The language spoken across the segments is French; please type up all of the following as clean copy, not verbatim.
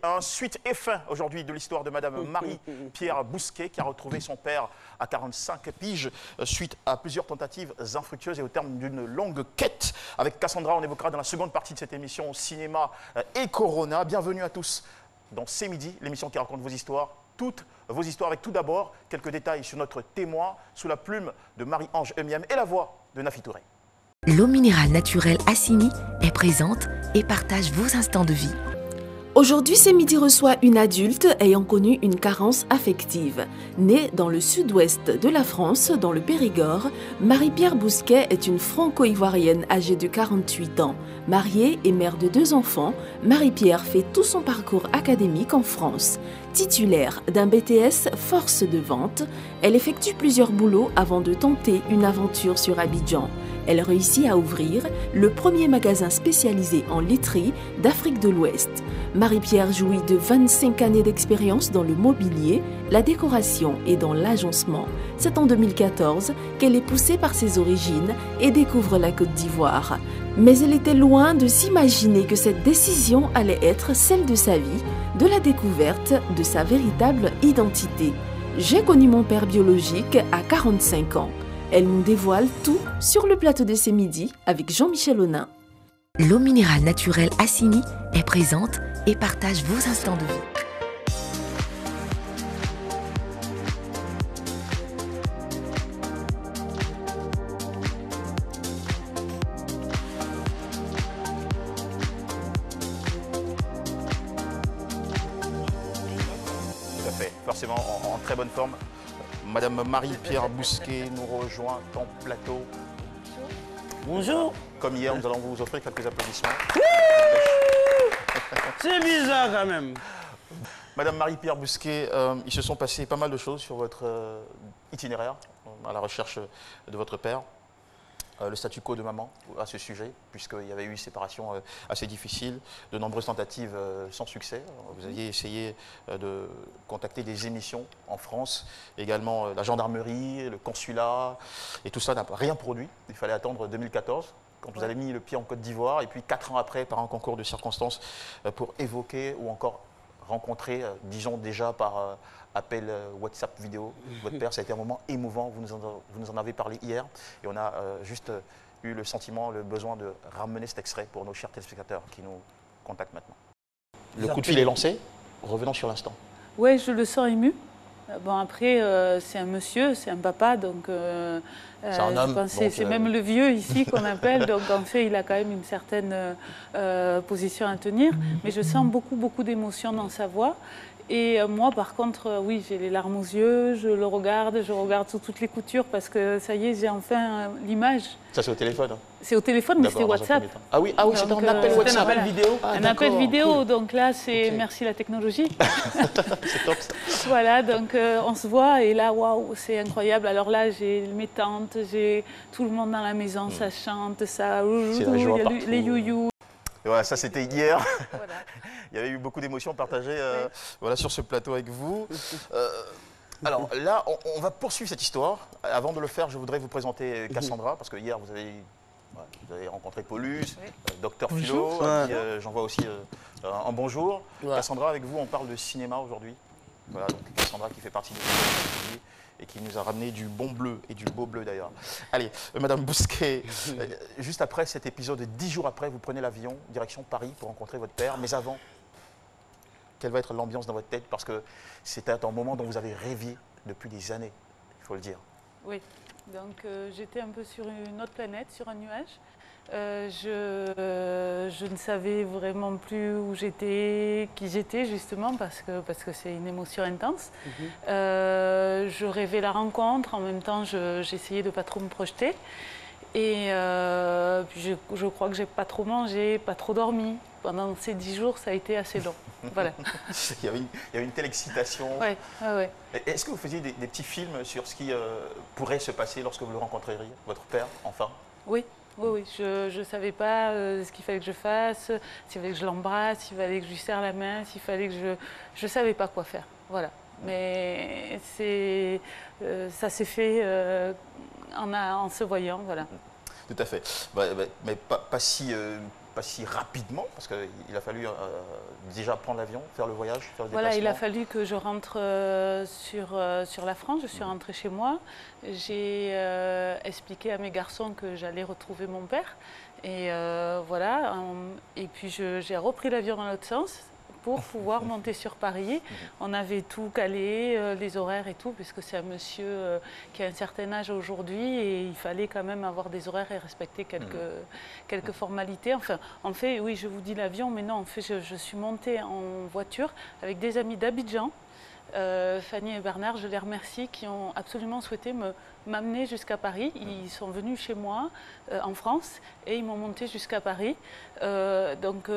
un suite et fin aujourd'hui de l'histoire de Madame Marie-Pierre Bousquet qui a retrouvé son père à 45 piges suite à plusieurs tentatives infructueuses et au terme d'une longue quête. Avec Cassandra, on évoquera dans la seconde partie de cette émission cinéma et Corona. Bienvenue à tous dans C'est Midi, l'émission qui raconte vos histoires, toutes vos histoires, avec tout d'abord quelques détails sur notre témoin sous la plume de Marie-Ange Emiem et la voix de Nafi Touré. L'eau minérale naturelle Assini est présente et partage vos instants de vie. Aujourd'hui, C'est Midi reçoit une adulte ayant connu une carence affective. Née dans le sud-ouest de la France, dans le Périgord, Marie-Pierre Bousquet est une franco-ivoirienne âgée de 48 ans. Mariée et mère de 2 enfants, Marie-Pierre fait tout son parcours académique en France. Titulaire d'un BTS force de vente, elle effectue plusieurs boulots avant de tenter une aventure sur Abidjan. Elle réussit à ouvrir le premier magasin spécialisé en literie d'Afrique de l'Ouest. Marie-Pierre jouit de 25 années d'expérience dans le mobilier, la décoration et dans l'agencement. C'est en 2014 qu'elle est poussée par ses origines et découvre la Côte d'Ivoire. Mais elle était loin de s'imaginer que cette décision allait être celle de sa vie, de la découverte de sa véritable identité. J'ai connu mon père biologique à 45 ans. Elle nous dévoile tout sur le plateau de C'est Midi avec Jean-Michel Aunin. L'eau minérale naturelle Assini est présente et partage vos instants de vie. Tout à fait, forcément en très bonne forme. Madame Marie-Pierre Bousquet nous rejoint en plateau. Bonjour. Comme hier, nous allons vous offrir quelques applaudissements. C'est bizarre quand même. Madame Marie-Pierre Bousquet, il se sont passés pas mal de choses sur votre itinéraire à la recherche de votre père. Le statu quo de maman à ce sujet, puisqu'il y avait eu une séparation assez difficile, de nombreuses tentatives sans succès. Vous aviez essayé de contacter des émissions en France, également la gendarmerie, le consulat, et tout ça n'a rien produit. Il fallait attendre 2014, quand vous avez mis le pied en Côte d'Ivoire, et puis 4 ans après, par un concours de circonstances, pour évoquer ou encore rencontrer, disons déjà par appel WhatsApp vidéo, votre père. Ça a été un moment émouvant, vous nous en avez parlé hier, et on a juste eu le sentiment, le besoin de ramener cet extrait pour nos chers téléspectateurs qui nous contactent maintenant. Le coup de fil est lancé, revenons sur l'instant. Oui, je le sens ému. Bon, après, c'est un monsieur, c'est un papa, donc c'est un homme. C'est même le vieux ici qu'on appelle, donc en fait, il a quand même une certaine position à tenir. Mais je sens beaucoup d'émotions dans sa voix. Et moi, par contre, oui, j'ai les larmes aux yeux, je regarde sous toutes les coutures parce que ça y est, j'ai enfin l'image. Ça, c'est au téléphone, hein. C'est au téléphone, mais c'est WhatsApp. Ah oui, c'était un appel WhatsApp. Un appel vidéo. Un appel vidéo, cool. Donc là, c'est okay. Merci la technologie. C'est top ça. Voilà, donc on se voit et là, waouh, c'est incroyable. Alors là, j'ai mes tantes, j'ai tout le monde dans la maison, ça chante, ça... C'est la joie partout. Les you-you. Voilà, ça c'était hier. Voilà. Il y avait eu beaucoup d'émotions partagées voilà, sur ce plateau avec vous. Alors là, on va poursuivre cette histoire. Avant de le faire, je voudrais vous présenter Cassandra, parce que hier, vous avez rencontré Paulus, Docteur Philo, j'en vois aussi un bonjour. Ouais. Cassandra, avec vous, on parle de cinéma aujourd'hui. Voilà, donc Cassandra qui fait partie de l'équipe et qui nous a ramené du bon bleu et du beau bleu d'ailleurs. Allez, Madame Bousquet, juste après cet épisode, 10 jours après, vous prenez l'avion, direction Paris pour rencontrer votre père. Mais avant, quelle va être l'ambiance dans votre tête? Parce que c'était un moment dont vous avez rêvé depuis des années, il faut le dire. Oui, donc j'étais un peu sur une autre planète, sur un nuage. Je ne savais vraiment plus où j'étais, qui j'étais justement, parce que c'est une émotion intense. Je rêvais la rencontre, en même temps j'essayais de ne pas trop me projeter. Et puis je crois que j'ai pas trop mangé, pas trop dormi. Pendant ces 10 jours, ça a été assez long. Voilà. Il y avait une telle excitation. Ouais. Est-ce que vous faisiez des petits films sur ce qui pourrait se passer lorsque vous le rencontreriez, votre père, enfin? Oui. Je ne savais pas ce qu'il fallait que je fasse, s'il fallait que je l'embrasse, s'il fallait que je lui serre la main, s'il fallait que je ne savais pas quoi faire. Voilà. Mais ça s'est fait en se voyant, voilà. Tout à fait. Mais pas si pas si rapidement, parce qu'il a fallu déjà prendre l'avion, faire le voyage, faire le Voilà, il a déplacement. fallu que je rentre sur la France. Je suis rentrée chez moi. J'ai expliqué à mes garçons que j'allais retrouver mon père. Et voilà. Et puis j'ai repris l'avion dans l'autre sens pour pouvoir monter sur Paris. On avait tout calé, les horaires et tout, puisque c'est un monsieur qui a un certain âge aujourd'hui et il fallait quand même avoir des horaires et respecter quelques formalités. Enfin, en fait, oui, je vous dis l'avion, mais non, en fait, je suis montée en voiture avec des amis d'Abidjan. Fanny et Bernard, je les remercie, qui ont absolument souhaité m'amener jusqu'à Paris. Ils sont venus chez moi en France et ils m'ont monté jusqu'à Paris. Donc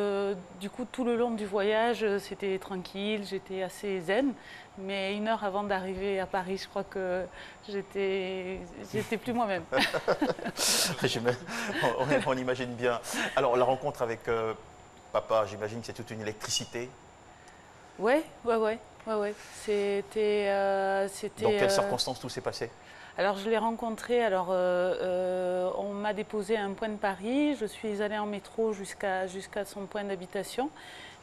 du coup, tout le long du voyage, c'était tranquille, j'étais assez zen. Mais 1 heure avant d'arriver à Paris, je crois que j'étais plus moi-même. On imagine bien. Alors, la rencontre avec papa, j'imagine que c'est toute une électricité. Ouais. C'était. Dans quelles circonstances tout s'est passé? Alors je l'ai rencontré, on m'a déposé à un point de Paris, je suis allée en métro jusqu'à son point d'habitation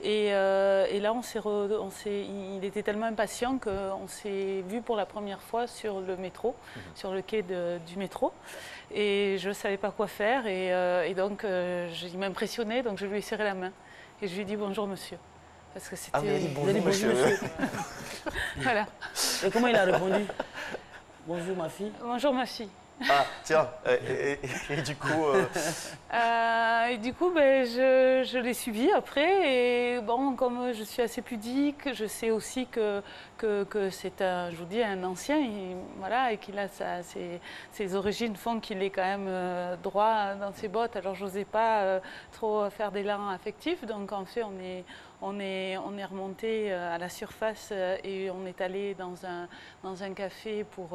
et là il était tellement impatient qu'on s'est vu pour la première fois sur le métro, sur le quai du métro et je ne savais pas quoi faire et donc il m'a impressionné, donc je lui ai serré la main et je lui ai dit bonjour monsieur. Parce que c'était... Ah, vous avez dit Vous avez bonjour, dit monsieur. Voilà. Et comment il a répondu? Bonjour ma fille. Bonjour ma fille. Ah, tiens, et du coup... Je l'ai suivi après et bon, comme je suis assez pudique, je sais aussi que c'est je vous dis, un ancien, voilà, et qu'il a ses origines font qu'il est quand même droit dans ses bottes. Alors je n'osais pas trop faire d'élan affectif, donc en fait on est remonté à la surface et on est allé dans un café pour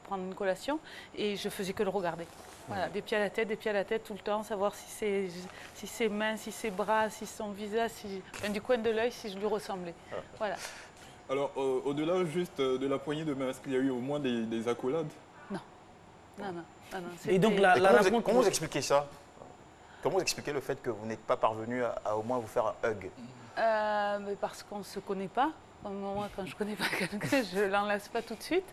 prendre une collation et je faisais que le regarder. Voilà, des pieds à la tête tout le temps, savoir si ses mains, si ses bras, si son visage, du coin de l'œil, si je lui ressemblais. Voilà. Alors, au-delà juste de la poignée de main, est-ce qu'il y a eu au moins des accolades? Non. Et donc c'était- la comment rencontre... comment vous expliquez ça? Comment vous expliquez le fait que vous n'êtes pas parvenu à au moins vous faire un hug? Mais parce qu'on ne se connaît pas. Moi, quand je ne connais pas quelqu'un, je ne l'enlace pas tout de suite.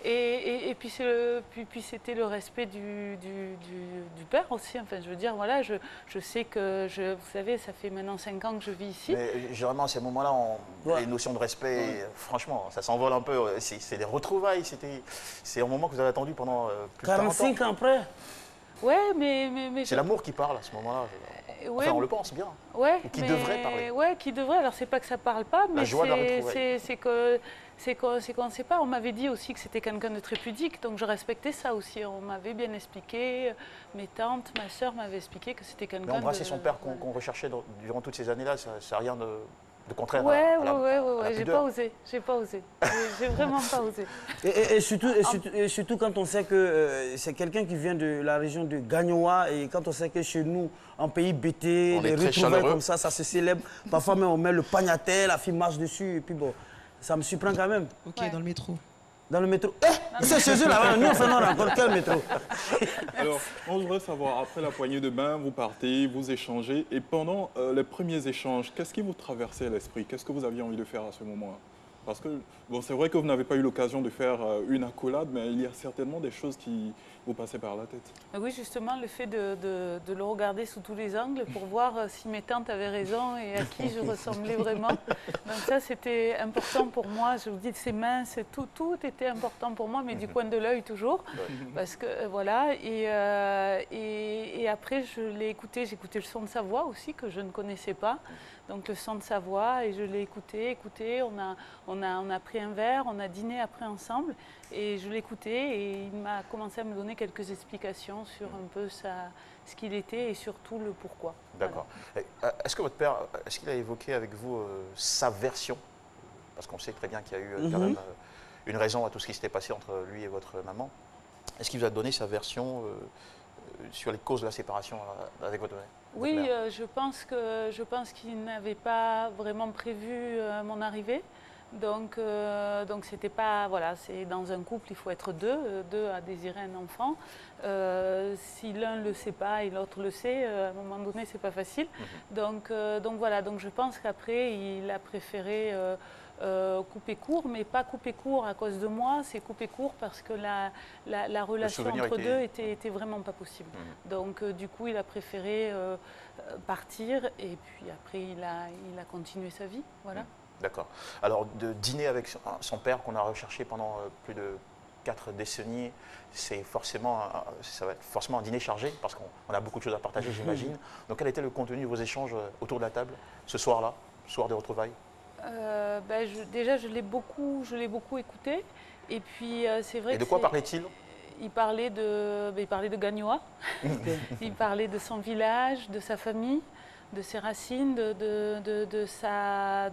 Et puis c'était le respect du père aussi. Enfin, je veux dire, voilà, je sais que, vous savez, ça fait maintenant 5 ans que je vis ici. Mais généralement, à ces moments-là, les notions de respect, franchement, ça s'envole un peu. C'est des retrouvailles. C'est un moment que vous avez attendu pendant plus de 40 ans. 45 ans après. Ouais, mais C'est l'amour qui parle à ce moment-là. ouais, Enfin, on le pense bien. ouais, Ou qui devrait parler. Ouais, qui devrait. Alors, c'est pas que ça parle pas, mais joie de la retrouvaille. c'est qu'on ne sait pas. On m'avait dit aussi que c'était quelqu'un de très pudique, donc je respectais ça aussi. On m'avait bien expliqué, mes tantes, ma soeur m'avaient expliqué que c'était quelqu'un Mais embrasser de... son père qu'on recherchait durant toutes ces années-là, ça n'a rien de contraire Ouais, à la j'ai pudeur. pas osé. J'ai vraiment pas osé. Et surtout quand on sait que c'est quelqu'un qui vient de la région de Gagnoa et quand on sait que chez nous, en pays bêté, On les est très retrouvailles chaleureux. comme ça se célèbre. Parfois même on met le pagne à terre, la fille marche dessus et puis bon, ça me surprend quand même. Ok, Ouais. dans le métro. Dans le métro. C'est chez eux là-bas, nous on fait non encore quel métro? Alors, moi, je voudrais savoir, après la poignée de main, vous partez, vous échangez, et pendant les premiers échanges, qu'est-ce qui vous traversait à l'esprit? Qu'est-ce que vous aviez envie de faire à ce moment-là? Parce que, bon, c'est vrai que vous n'avez pas eu l'occasion de faire une accolade, mais il y a certainement des choses qui vous passaient par la tête. Oui, justement, le fait de le regarder sous tous les angles pour voir si mes tantes avaient raison et à qui je ressemblais vraiment. Donc ça, c'était important pour moi. Je vous dis, ses mains, tout était important pour moi, mais du coin de l'œil toujours. Parce que, voilà. Et après, je l'ai écouté. J'écoutais le son de sa voix aussi, que je ne connaissais pas. Donc le son de sa voix, et je l'ai écouté. On a pris un verre, on a dîné après ensemble. Et je l'écoutais et il m'a commencé à me donner quelques explications sur un peu ce qu'il était et surtout le pourquoi. D'accord. Est-ce que votre père, est-ce qu'il a évoqué avec vous sa version? Parce qu'on sait très bien qu'il y a eu quand même une raison à tout ce qui s'était passé entre lui et votre maman. Est-ce qu'il vous a donné sa version sur les causes de la séparation avec votre mère? Oui, je pense qu'il n'avait pas vraiment prévu mon arrivée. Donc c'était pas, voilà, c'est dans un couple, il faut être deux à désirer un enfant. Si l'un le sait pas et l'autre le sait, à un moment donné, c'est pas facile. Donc voilà, donc je pense qu'après, il a préféré couper court, mais pas couper court à cause de moi, c'est couper court parce que la relation entre deux était vraiment pas possible. Donc du coup, il a préféré partir et puis après, il a continué sa vie, voilà. D'accord. Alors, de dîner avec son père qu'on a recherché pendant plus de 4 décennies, ça va être forcément un dîner chargé parce qu'on a beaucoup de choses à partager, j'imagine. Donc, quel était le contenu de vos échanges autour de la table ce soir-là, soir des retrouvailles? Déjà, je l'ai beaucoup écouté. Et puis, c'est vrai. Et de quoi parlait-il? Il parlait de Gagnoa. Il parlait de son village, de sa famille, de ses racines, de sa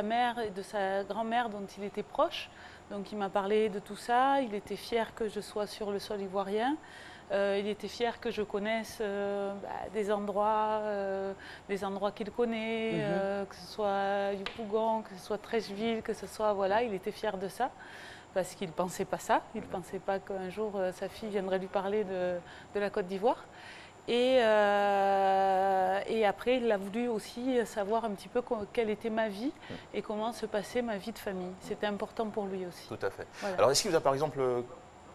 mère et de sa grand-mère dont il était proche. Donc il m'a parlé de tout ça, il était fier que je sois sur le sol ivoirien, il était fier que je connaisse des endroits qu'il connaît, que ce soit Yopougon, que ce soit Treichville, que ce soit, voilà, il était fier de ça. Parce qu'il ne pensait pas ça, il ne pensait pas qu'un jour sa fille viendrait lui parler de la Côte d'Ivoire. Et après, il a voulu aussi savoir un petit peu quelle était ma vie et comment se passait ma vie de famille. C'était important pour lui aussi. Tout à fait. Voilà. Alors, est-ce qu'il vous a, par exemple,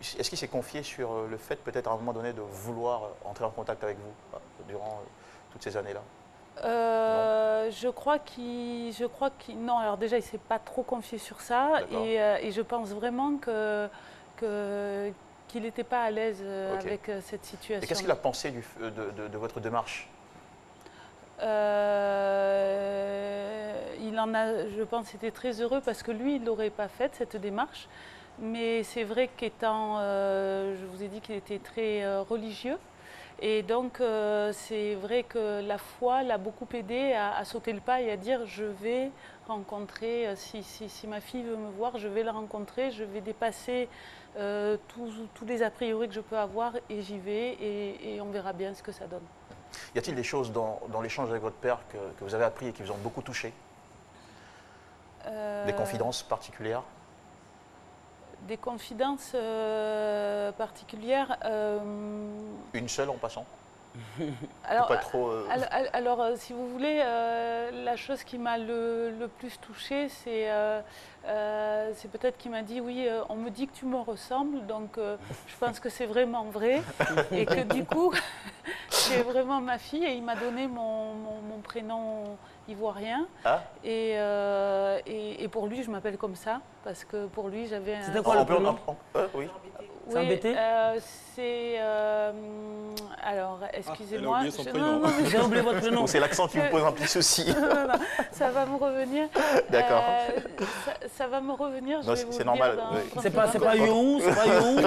est-ce qu'il s'est confié sur le fait, peut-être à un moment donné, de vouloir entrer en contact avec vous durant toutes ces années-là? Je crois qu'il... Non, alors déjà, il ne s'est pas trop confié sur ça. Et je pense vraiment qu'il n'était pas à l'aise avec cette situation. Et qu'est-ce qu'il a pensé de votre démarche? Il en a, je pense, été très heureux parce que lui, il ne l'aurait pas faite, cette démarche. Mais c'est vrai qu'étant, je vous ai dit qu'il était très religieux. Et donc, c'est vrai que la foi l'a beaucoup aidé à sauter le pas et à dire je vais rencontrer, si ma fille veut me voir, je vais la rencontrer, je vais dépasser tous les a priori que je peux avoir et j'y vais et on verra bien ce que ça donne. Y a-t-il des choses dans l'échange avec votre père que vous avez appris et qui vous ont beaucoup touché? Des confidences particulières? Des confidences particulières. Une seule en passant? Alors, pas trop, si vous voulez, la chose qui m'a le plus touchée, c'est peut-être qu'il m'a dit oui, on me dit que tu me ressembles, donc je pense que c'est vraiment vrai et que du coup, c'est vraiment ma fille et il m'a donné mon prénom ivoirien et pour lui, je m'appelle comme ça parce que pour lui, j'avais un... C'était quoi le prénom? Oui. C'est embêté? C'est... alors, excusez-moi. Elle a oublié son prénom. J'ai oublié votre prénom. C'est l'accent qui vous pose un petit souci. Non, ça va me revenir. D'accord. Ça va me revenir, je vais vous c'est le normal. dire. Oui. C'est pas You, c'est pas You.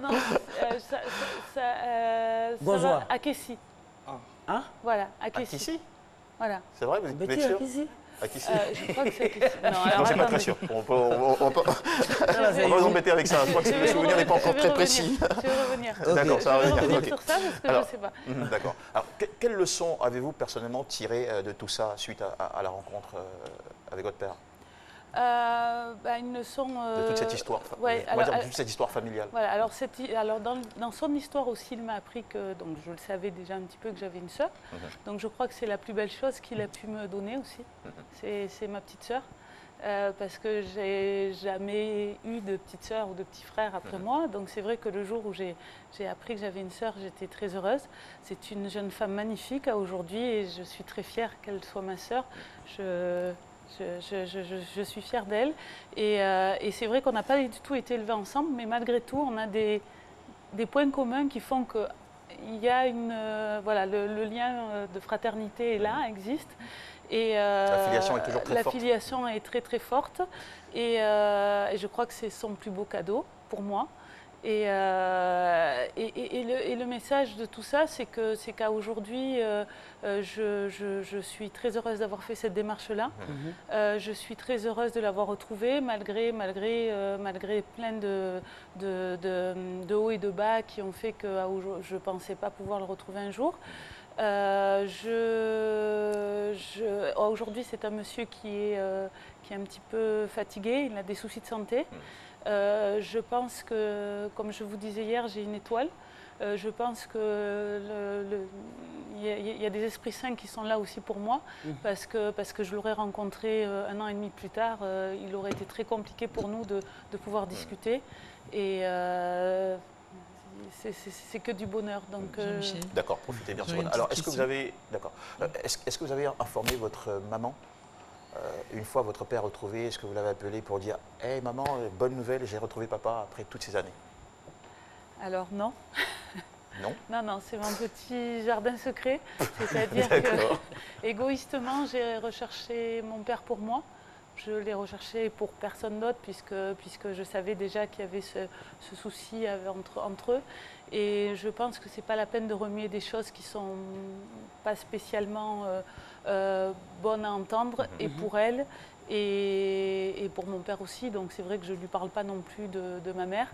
Non. Gonzois. Akessi. Hein? Voilà, Akessi. Akessi? Voilà. C'est vrai, vous êtes Betty, sûr? ici? Akessi? Je crois que c'est Akessi. Non, Non, alors c'est pas attendez. très sûr. On va vous embêter avec ça. Je crois que le souvenir n'est pas encore très précis. Je vais revenir. D'accord, ça va Je vais revenir. revenir Ok. sur ça parce que Alors, je ne sais pas. D'accord. Alors, quelle leçon avez-vous personnellement tiré de tout ça suite à la rencontre avec votre père? Une leçon... De toute cette histoire, ouais, on va dire de toute cette histoire familiale. Voilà, alors dans son histoire aussi, il m'a appris que, donc je le savais déjà un petit peu, que j'avais une sœur. Donc je crois que c'est la plus belle chose qu'il a pu me donner aussi. C'est ma petite sœur. Parce que j'ai jamais eu de petite sœur ou de petit frère après moi. Donc c'est vrai que le jour où j'ai appris que j'avais une sœur, j'étais très heureuse. C'est une jeune femme magnifique aujourd'hui et je suis très fière qu'elle soit ma sœur. Je suis fière d'elle et c'est vrai qu'on n'a pas du tout été élevés ensemble, mais malgré tout, on a des points communs qui font que il y a le lien de fraternité est là, existe. Et la filiation est toujours très forte. La filiation est très très forte et je crois que c'est son plus beau cadeau pour moi. Et le message de tout ça, c'est qu'à aujourd'hui, je suis très heureuse d'avoir fait cette démarche-là. Je suis très heureuse de l'avoir retrouvée, malgré plein de hauts et de bas qui ont fait que je ne pensais pas pouvoir le retrouver un jour. Aujourd'hui, c'est un monsieur qui est un petit peu fatigué, il a des soucis de santé. Je pense que, comme je vous disais hier, j'ai une étoile. Je pense qu'il y a des esprits saints qui sont là aussi pour moi, parce que je l'aurais rencontré 1 an et demi plus tard. Il aurait été très compliqué pour nous de pouvoir discuter. Et c'est que du bonheur. Donc, D'accord, profitez bien. Alors, est-ce que vous avez, est-ce que vous avez informé votre maman une fois votre père retrouvé? Est-ce que vous l'avez appelé pour dire « Hey maman, bonne nouvelle, j'ai retrouvé papa après toutes ces années ». Alors non. Non? Non, c'est mon petit jardin secret. C'est-à-dire que, égoïstement, j'ai recherché mon père pour moi. Je l'ai recherché pour personne d'autre, puisque je savais déjà qu'il y avait ce souci entre eux. Et je pense que ce n'est pas la peine de remuer des choses qui ne sont pas spécialement bonnes à entendre, et pour elle, et pour mon père aussi. Donc c'est vrai que je ne lui parle pas non plus de ma mère.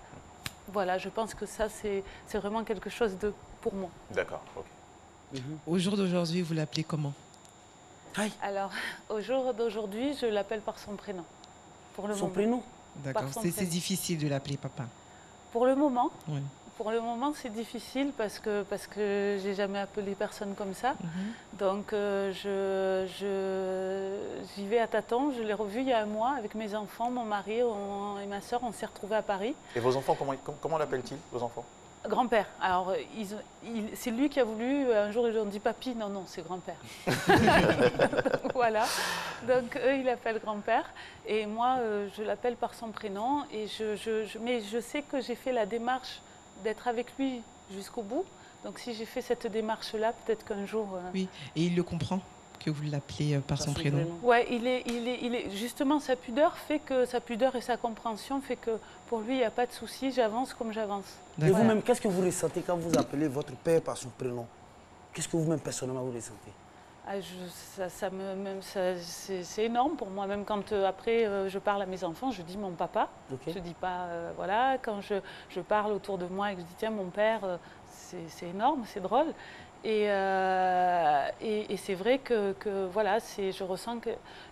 Voilà, je pense que ça, c'est vraiment quelque chose pour moi. D'accord, ok. Au jour d'aujourd'hui, vous l'appelez comment? Alors, au jour d'aujourd'hui, je l'appelle par son prénom. Pour le Son moment. prénom? D'accord, c'est difficile de l'appeler papa. Pour le moment, Oui. pour le moment, c'est difficile parce que j'ai jamais appelé personne comme ça. Donc, j'y vais à tâtons. Je l'ai revu il y a 1 mois avec mes enfants, mon mari et ma soeur. On s'est retrouvés à Paris. Et vos enfants, comment l'appellent-ils, vos enfants? Grand-père. Alors, c'est lui qui a voulu, un jour, ils ont dit papy. Non, c'est grand-père. Voilà. Donc, eux, ils l'appellent grand-père. Et moi, je l'appelle par son prénom. Et mais je sais que j'ai fait la démarche d'être avec lui jusqu'au bout. Donc, si j'ai fait cette démarche-là, peut-être qu'un jour... Oui, et il le comprend que vous l'appelez par son prénom. Ouais, justement, sa pudeur et sa compréhension fait que pour lui, il n'y a pas de souci, j'avance comme j'avance. Et vous-même, qu'est-ce que vous ressentez quand vous appelez votre père par son prénom? Qu'est-ce que vous-même, personnellement, vous ressentez? C'est énorme pour moi, même quand après je parle à mes enfants, je dis mon papa, je ne dis pas, voilà, quand je parle autour de moi et que je dis tiens mon père, c'est énorme, c'est drôle. Et c'est vrai que voilà, je ressens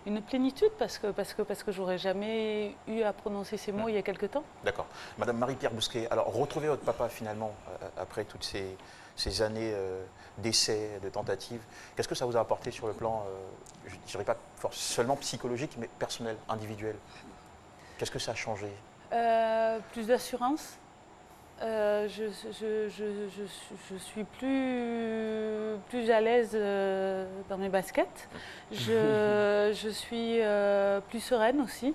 une plénitude parce que j'aurais jamais eu à prononcer ces mots il y a quelque temps. D'accord. Madame Marie-Pierre Bousquet, alors retrouver votre papa finalement, après toutes ces années d'essais, de tentatives, qu'est-ce que ça vous a apporté sur le plan, je ne dirais pas seulement psychologique, mais personnel, individuel? Qu'est-ce que ça a changé? Plus d'assurance. Je suis plus à l'aise dans mes baskets. Je suis plus sereine aussi.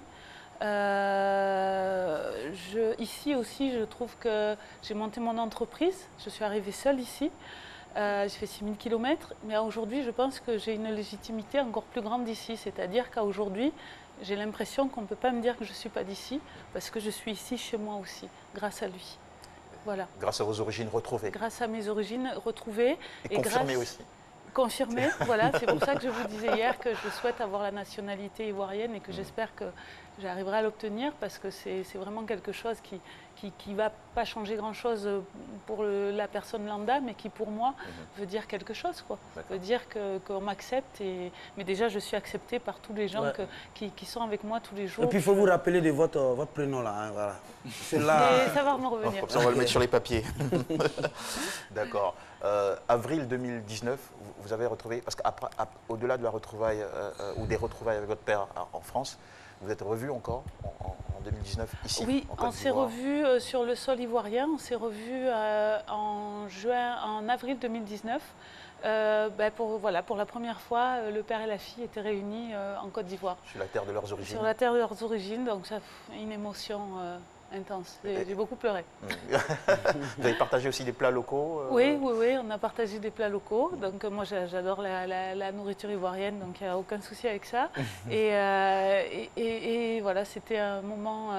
Ici aussi, je trouve que j'ai monté mon entreprise. Je suis arrivée seule ici. J'ai fait 6000 km. Mais aujourd'hui, je pense que j'ai une légitimité encore plus grande ici. C'est-à-dire qu'aujourd'hui, j'ai l'impression qu'on ne peut pas me dire que je ne suis pas d'ici parce que je suis ici chez moi aussi, grâce à lui. Voilà. Grâce à vos origines retrouvées. Grâce à mes origines retrouvées. Et confirmées aussi. Confirmées, voilà. C'est pour ça que je vous disais hier que je souhaite avoir la nationalité ivoirienne et que j'espère que j'arriverai à l'obtenir parce que c'est vraiment quelque chose qui ne va pas changer grand-chose pour la personne lambda, mais qui pour moi veut dire quelque chose, quoi. Veut dire qu'on m'accepte, mais déjà je suis acceptée par tous les gens qui sont avec moi tous les jours. Et puis il faut vous rappeler de votre prénom là, hein, voilà. Et ça va me revenir. Ça, on va le mettre sur les papiers. D'accord. Avril 2019, vous avez retrouvé, parce qu'au-delà de la retrouvaille ou des retrouvailles avec votre père en France, vous êtes revus encore en 2019 ici? Oui, on s'est revus sur le sol ivoirien. On s'est revus en avril 2019. Pour la première fois, le père et la fille étaient réunis en Côte d'Ivoire. Sur la terre de leurs origines. Sur la terre de leurs origines, donc ça une émotion intense. J'ai beaucoup pleuré. Vous avez partagé aussi des plats locaux? Oui, on a partagé des plats locaux. Donc moi, j'adore la nourriture ivoirienne, donc il n'y a aucun souci avec ça. et voilà, c'était un moment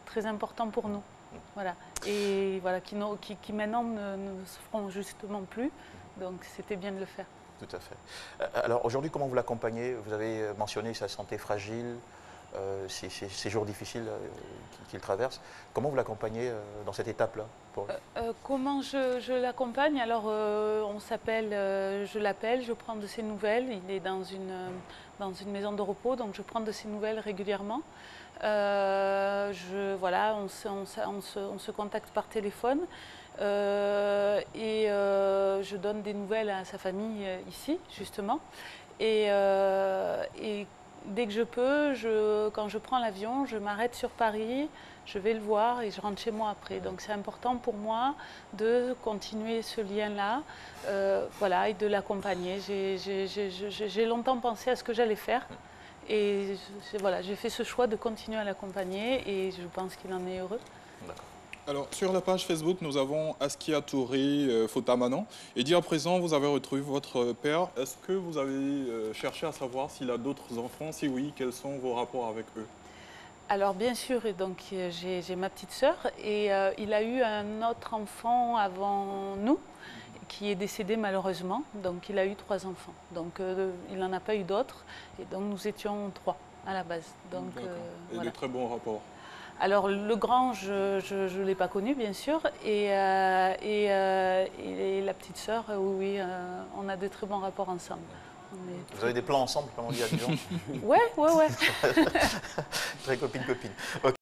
très important pour nous. Voilà. Et voilà, qui maintenant ne se feront justement plus. Donc c'était bien de le faire. Tout à fait. Alors aujourd'hui, comment vous l'accompagnez? Vous avez mentionné sa santé fragile. ces jours difficiles qu'il traverse. Comment vous l'accompagnez dans cette étape-là Comment je l'accompagne? Alors, je l'appelle, je prends de ses nouvelles. Il est dans une maison de repos, donc je prends de ses nouvelles régulièrement. Voilà, on se contacte par téléphone et je donne des nouvelles à sa famille ici, justement. Et dès que je peux, quand je prends l'avion, je m'arrête sur Paris, je vais le voir et je rentre chez moi après. Donc c'est important pour moi de continuer ce lien-là, voilà, et de l'accompagner. J'ai longtemps pensé à ce que j'allais faire et voilà, j'ai fait ce choix de continuer à l'accompagner et je pense qu'il en est heureux. D'accord. Alors, sur la page Facebook, nous avons Askia Touré Fotamanon. Et dit à présent, vous avez retrouvé votre père. Est-ce que vous avez cherché à savoir s'il a d'autres enfants? Si oui, quels sont vos rapports avec eux? Alors, bien sûr, donc j'ai ma petite sœur et il a eu un autre enfant avant nous qui est décédé malheureusement. Donc, il a eu 3 enfants. Donc, il n'en a pas eu d'autres. Et donc, nous étions 3 à la base. Donc, et voilà. de très bons rapports. Alors le grand, je ne l'ai pas connu bien sûr, et la petite sœur, oui, on a de très bons rapports ensemble. Vous avez des plans ensemble, comme on dit à Dijon? Ouais. Très copine. Okay.